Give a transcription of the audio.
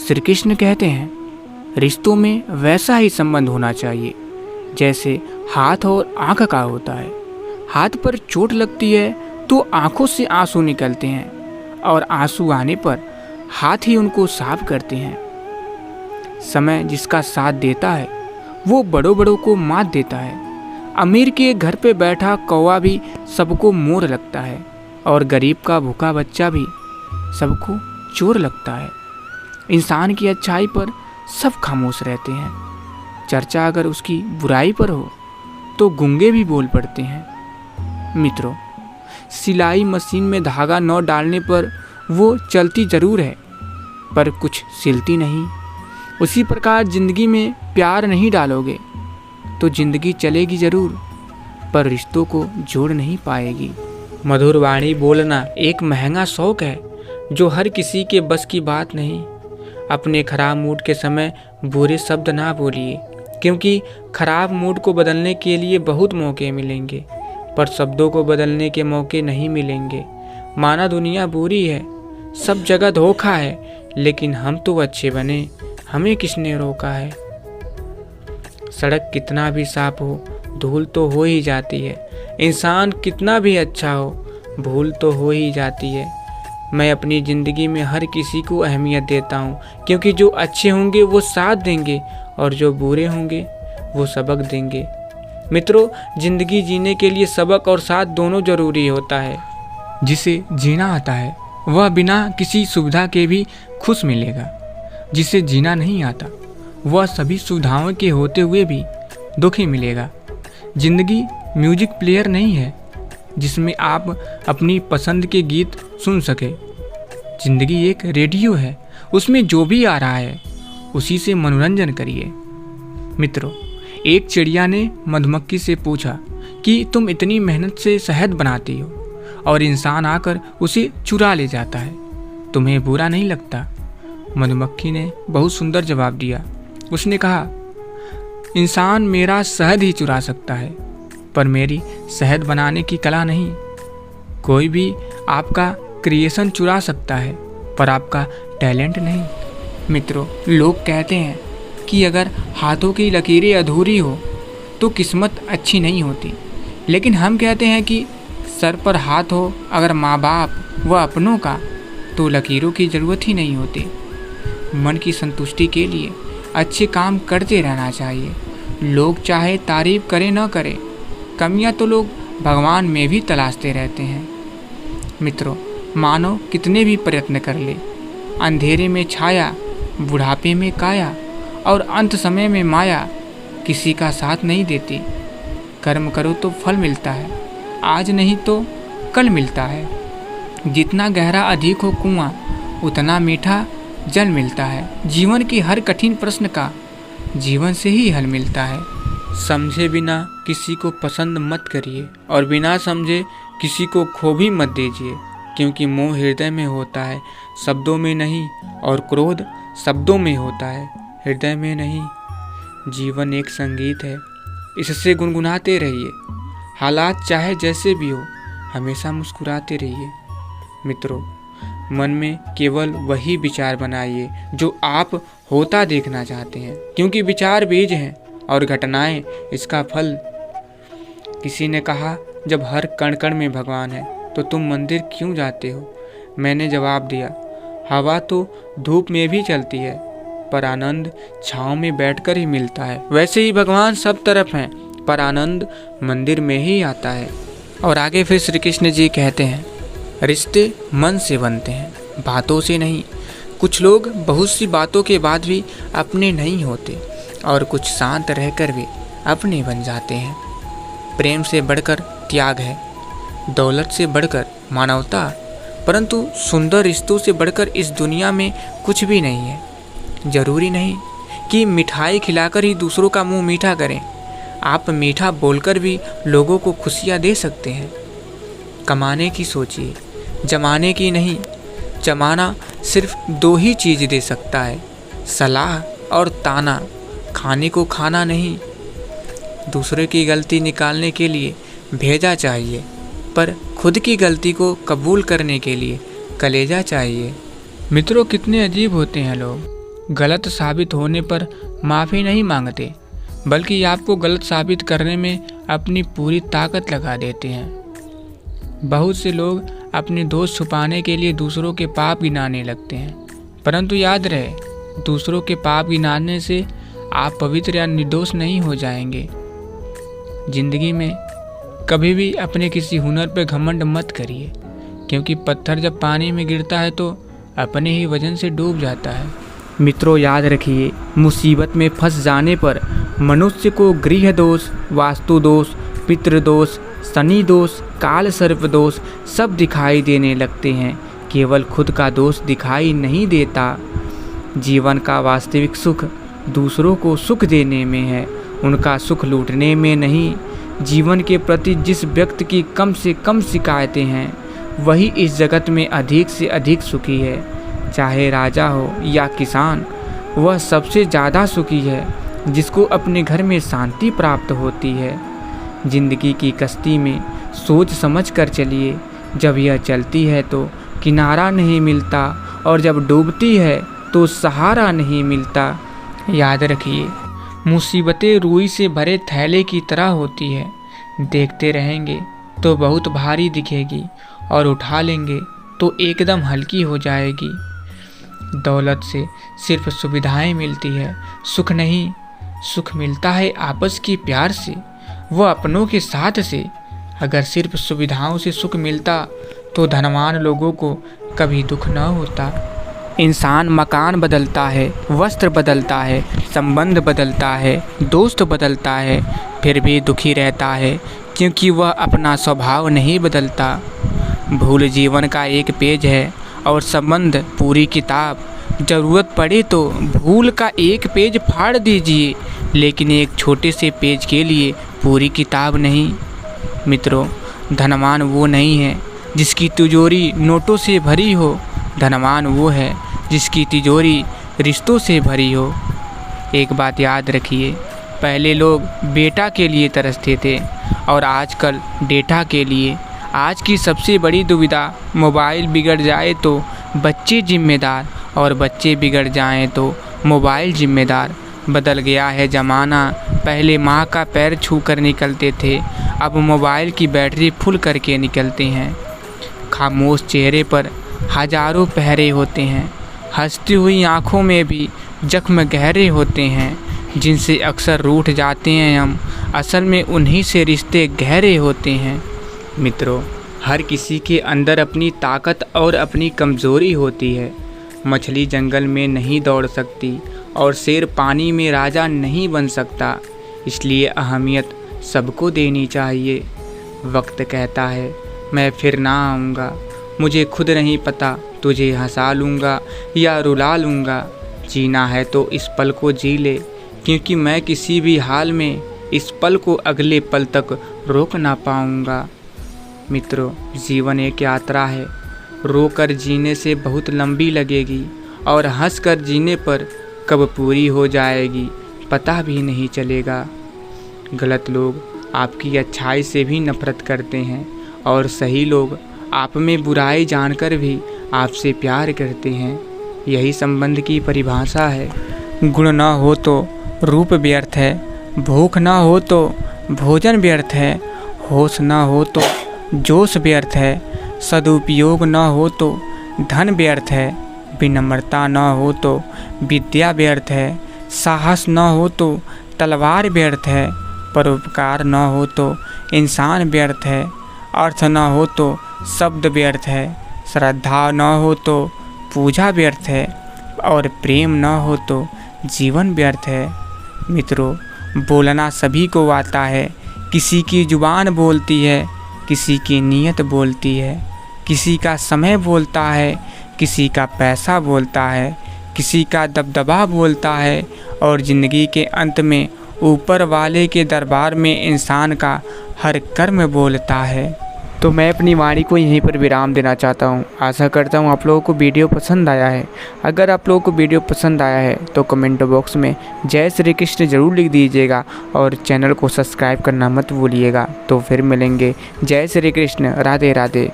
श्री कृष्ण कहते हैं, रिश्तों में वैसा ही संबंध होना चाहिए जैसे हाथ और आँख का होता है। हाथ पर चोट लगती है तो आँखों से आंसू निकलते हैं और आंसू आने पर हाथ ही उनको साफ करते हैं। समय जिसका साथ देता है वो बड़ों बड़ों को मात देता है। अमीर के घर पे बैठा कौवा भी सबको मोर लगता है और गरीब का भूखा बच्चा भी सबको चोर लगता है। इंसान की अच्छाई पर सब खामोश रहते हैं, चर्चा अगर उसकी बुराई पर हो तो गूंगे भी बोल पड़ते हैं। मित्रों, सिलाई मशीन में धागा न डालने पर वो चलती जरूर है पर कुछ सिलती नहीं। उसी प्रकार जिंदगी में प्यार नहीं डालोगे तो जिंदगी चलेगी जरूर पर रिश्तों को जोड़ नहीं पाएगी। मधुर वाणी बोलना एक महंगा शौक है जो हर किसी के बस की बात नहीं। अपने खराब मूड के समय बुरे शब्द ना बोलिए, क्योंकि खराब मूड को बदलने के लिए बहुत मौके मिलेंगे पर शब्दों को बदलने के मौके नहीं मिलेंगे। माना दुनिया बुरी है, सब जगह धोखा है, लेकिन हम तो अच्छे बने, हमें किसने रोका है। सड़क कितना भी साफ हो धूल तो हो ही जाती है। इंसान कितना भी अच्छा हो भूल तो हो ही जाती है। मैं अपनी ज़िंदगी में हर किसी को अहमियत देता हूँ, क्योंकि जो अच्छे होंगे वो साथ देंगे और जो बुरे होंगे वो सबक देंगे। मित्रों, ज़िंदगी जीने के लिए सबक और साथ दोनों ज़रूरी होता है। जिसे जीना आता है वह बिना किसी सुविधा के भी खुश मिलेगा। जिसे जीना नहीं आता वह सभी सुविधाओं के होते हुए भी दुखी मिलेगा। ज़िंदगी म्यूजिक प्लेयर नहीं है जिसमें आप अपनी पसंद के गीत सुन सके। ज़िंदगी एक रेडियो है, उसमें जो भी आ रहा है उसी से मनोरंजन करिए। मित्रों, एक चिड़िया ने मधुमक्खी से पूछा कि तुम इतनी मेहनत से शहद बनाती हो और इंसान आकर उसे चुरा ले जाता है, तुम्हें बुरा नहीं लगता? मधुमक्खी ने बहुत सुंदर जवाब दिया। उसने कहा, इंसान मेरा शहद ही चुरा सकता है पर मेरी शहद बनाने की कला नहीं। कोई भी आपका क्रिएशन चुरा सकता है पर आपका टैलेंट नहीं। मित्रों, लोग कहते हैं कि अगर हाथों की लकीरें अधूरी हो तो किस्मत अच्छी नहीं होती, लेकिन हम कहते हैं कि सर पर हाथ हो अगर माँ बाप व अपनों का तो लकीरों की ज़रूरत ही नहीं होती। मन की संतुष्टि के लिए अच्छे काम करते रहना चाहिए। लोग चाहे तारीफ करें न करें, कमियां तो लोग भगवान में भी तलाशते रहते हैं। मित्रों, मानव कितने भी प्रयत्न कर ले, अंधेरे में छाया, बुढ़ापे में काया और अंत समय में माया किसी का साथ नहीं देती। कर्म करो तो फल मिलता है, आज नहीं तो कल मिलता है। जितना गहरा अधिक हो कुआं उतना मीठा जल मिलता है। जीवन की हर कठिन प्रश्न का जीवन से ही हल मिलता है। समझे बिना किसी को पसंद मत करिए और बिना समझे किसी को खो भी मत दीजिए, क्योंकि मोह हृदय में होता है, शब्दों में नहीं, और क्रोध शब्दों में होता है, हृदय में नहीं। जीवन एक संगीत है, इससे गुनगुनाते रहिए। हालात चाहे जैसे भी हो, हमेशा मुस्कुराते रहिए। मित्रों, मन में केवल वही विचार बनाइए जो आप होता देखना चाहते हैं, क्योंकि विचार बीज हैं और घटनाएं इसका फल। किसी ने कहा, जब हर कण कण में भगवान है तो तुम मंदिर क्यों जाते हो? मैंने जवाब दिया, हवा तो धूप में भी चलती है पर आनंद छाँव में बैठकर ही मिलता है। वैसे ही भगवान सब तरफ हैं पर आनंद मंदिर में ही आता है। और आगे फिर श्री कृष्ण जी कहते हैं, रिश्ते मन से बनते हैं, बातों से नहीं। कुछ लोग बहुत सी बातों के बाद भी अपने नहीं होते और कुछ शांत रहकर भी अपने बन जाते हैं। प्रेम से बढ़कर त्याग है, दौलत से बढ़कर मानवता, परंतु सुंदर रिश्तों से बढ़कर इस दुनिया में कुछ भी नहीं है। जरूरी नहीं कि मिठाई खिलाकर ही दूसरों का मुंह मीठा करें, आप मीठा बोलकर भी लोगों को खुशियाँ दे सकते हैं। कमाने की सोचिए, जमाने की नहीं। जमाना सिर्फ दो ही चीज़ दे सकता है, सलाह और ताना, खाने को खाना नहीं। दूसरे की गलती निकालने के लिए भेजा चाहिए, पर खुद की गलती को कबूल करने के लिए कलेजा चाहिए। मित्रों, कितने अजीब होते हैं लोग। गलत साबित होने पर माफ़ी नहीं मांगते, बल्कि आपको गलत साबित करने में अपनी पूरी ताकत लगा देते हैं। बहुत से लोग अपने दोष छुपाने के लिए दूसरों के पाप गिनाने लगते हैं, परंतु याद रहे, दूसरों के पाप गिनाने से आप पवित्र या निर्दोष नहीं हो जाएंगे। जिंदगी में कभी भी अपने किसी हुनर पर घमंड मत करिए, क्योंकि पत्थर जब पानी में गिरता है तो अपने ही वजन से डूब जाता है। मित्रों, याद रखिए, मुसीबत में फंस जाने पर मनुष्य को गृह दोष, वास्तु दोष, पितृदोष, शनि दोष, काल सर्प दोष सब दिखाई देने लगते हैं। केवल खुद का दोष दिखाई नहीं देता। जीवन का वास्तविक सुख दूसरों को सुख देने में है, उनका सुख लूटने में नहीं। जीवन के प्रति जिस व्यक्ति की कम से कम शिकायतें हैं, वही इस जगत में अधिक से अधिक सुखी है। चाहे राजा हो या किसान, वह सबसे ज़्यादा सुखी है जिसको अपने घर में शांति प्राप्त होती है। जिंदगी की कश्ती में सोच समझ कर चलिए। जब यह चलती है तो किनारा नहीं मिलता, और जब डूबती है तो सहारा नहीं मिलता। याद रखिए, मुसीबतें रुई से भरे थैले की तरह होती है। देखते रहेंगे तो बहुत भारी दिखेगी, और उठा लेंगे तो एकदम हल्की हो जाएगी। दौलत से सिर्फ सुविधाएं मिलती है, सुख नहीं। सुख मिलता है आपस के प्यार से, वह अपनों के साथ से। अगर सिर्फ सुविधाओं से सुख मिलता तो धनवान लोगों को कभी दुख न होता। इंसान मकान बदलता है, वस्त्र बदलता है, संबंध बदलता है, दोस्त बदलता है, फिर भी दुखी रहता है, क्योंकि वह अपना स्वभाव नहीं बदलता। भूल जीवन का एक पेज है और संबंध पूरी किताब। ज़रूरत पड़े तो भूल का एक पेज फाड़ दीजिए, लेकिन एक छोटे से पेज के लिए पूरी किताब नहीं। मित्रों, धनवान वो नहीं है जिसकी तिजोरी नोटों से भरी हो, धनवान वो है जिसकी तिजोरी रिश्तों से भरी हो। एक बात याद रखिए, पहले लोग बेटा के लिए तरसते थे और आजकल डेटा के लिए। आज की सबसे बड़ी दुविधा, मोबाइल बिगड़ जाए तो बच्चे जिम्मेदार, और बच्चे बिगड़ जाएं तो मोबाइल जिम्मेदार। बदल गया है ज़माना। पहले माँ का पैर छू कर निकलते थे, अब मोबाइल की बैटरी फुल करके निकलते हैं। खामोश चेहरे पर हजारों पहरे होते हैं, हंसती हुई आँखों में भी जख्म गहरे होते हैं, जिनसे अक्सर रूठ जाते हैं हम। असल में उन्हीं से रिश्ते गहरे होते हैं। मित्रों, हर किसी के अंदर अपनी ताकत और अपनी कमज़ोरी होती है। मछली जंगल में नहीं दौड़ सकती और शेर पानी में राजा नहीं बन सकता, इसलिए अहमियत सबको देनी चाहिए। वक्त कहता है मैं फिर ना आऊँगा, मुझे खुद नहीं पता तुझे हंसा लूँगा या रुला लूँगा। जीना है तो इस पल को जी ले, क्योंकि मैं किसी भी हाल में इस पल को अगले पल तक रोक ना पाऊँगा। मित्रों, जीवन एक यात्रा है, रोकर जीने से बहुत लंबी लगेगी, और हंसकर जीने पर कब पूरी हो जाएगी पता भी नहीं चलेगा। गलत लोग आपकी अच्छाई से भी नफरत करते हैं, और सही लोग आप में बुराई जानकर भी आपसे प्यार करते हैं। यही संबंध की परिभाषा है। गुण न हो तो रूप व्यर्थ है, भूख न हो तो भोजन व्यर्थ है, होश न हो तो जोश व्यर्थ है, सदुपयोग न हो तो धन व्यर्थ है, विनम्रता न हो तो विद्या व्यर्थ है, साहस न हो तो तलवार व्यर्थ है, परोपकार न हो तो इंसान व्यर्थ है, अर्थ न हो तो शब्द व्यर्थ है, श्रद्धा न हो तो पूजा व्यर्थ है, और प्रेम न हो तो जीवन व्यर्थ है। मित्रों, बोलना सभी को आता है। किसी की जुबान बोलती है, किसी की नीयत बोलती है, किसी का समय बोलता है, किसी का पैसा बोलता है, किसी का दबदबा बोलता है, और ज़िंदगी के अंत में ऊपर वाले के दरबार में इंसान का हर कर्म बोलता है। तो मैं अपनी वाणी को यहीं पर विराम देना चाहता हूँ। आशा करता हूँ आप लोगों को वीडियो पसंद आया है। अगर आप लोगों को वीडियो पसंद आया है तो कमेंट बॉक्स में जय श्री कृष्ण ज़रूर लिख दीजिएगा, और चैनल को सब्सक्राइब करना मत भूलिएगा। तो फिर मिलेंगे। जय श्री कृष्ण, राधे राधे।